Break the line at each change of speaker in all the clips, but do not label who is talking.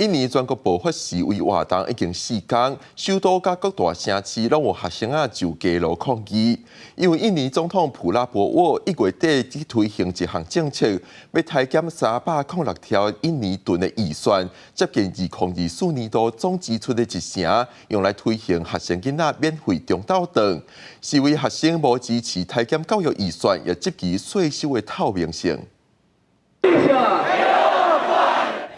印尼全国爆发示威活动已经4天，首都甲各大城市拢有学生就街路抗议，因为印尼总统普拉博沃1月底只推行一项政策，要裁减306条印尼盾的预算，接近2024年度总支出的1成，用来推行学生囡仔免费中昼堂。示威学生无支持裁减教育预算，也质疑税收的透明性。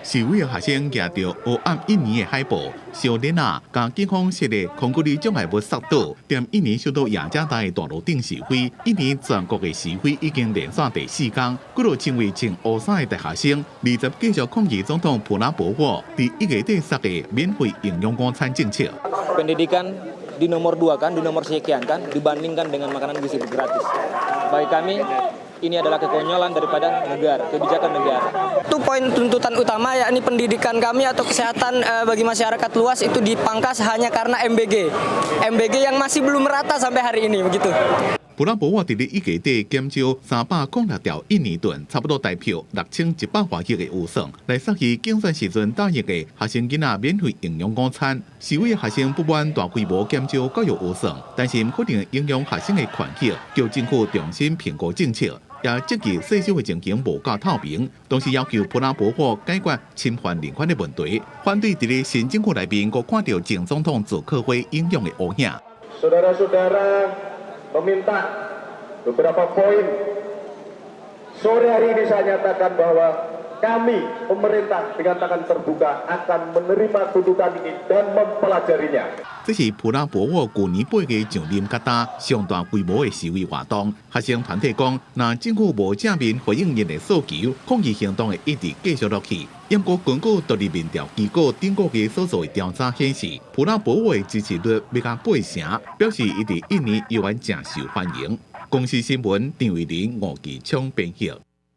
示威学生举着黑暗印尼的海报、小链啊，甲警方设立空军的障碍物塞岛，踮印尼首都雅加达的大路顶示威。印尼全国的示威已经连续第4天，几落成为穿黑衫的大学生，20继续抗议总统普拉博沃伫1月底杀的免费营养午餐政策。
Pendidikan di nomor 2 kan, di nomor sekian kan, dibandingkan dengan makanan gizi gratis. Bagi kami, ini adalah kekonyolan daripada negara, kebijakan negara.
Itu poin tuntutan utama yakni pendidikan kami atau kesehatan bagi masyarakat luas itu dipangkas hanya karena MBG yang masih belum merata sampai hari ini begitu.
普拉博沃伫1月底减少306条印尼盾，差不多代表6100多亿的预算，来杀去竞选时阵答应的学生囡仔免费营养午餐。示威学生不满大规模减少教育预算，担心可能影响学生的权益，叫政府重新评估政策。也质疑税收的情形无够透明，同时要求普拉博沃解决侵犯人权的问题，反对伫咧新政府内面，我看到前总统祖克辉影响的乌影。
Saudara-saudara meminta beberapa poin. Sore hari ini saya nyatakan bahwa kami pemerintah dengan tangan terbuka akan menerima tuntutan ini dan mempelajarinya.
这是普拉博沃去年8月上任加达上大规模的示威活动。学生团体讲，若政府无正面回应因的诉求，抗议行动会一直继续落去。英国根据独立民调机构顶个月所做的调查显示，普拉博沃的支持率要到8成，表示伊伫印尼依然正受欢迎。公司新闻张伟林、吴其昌编译。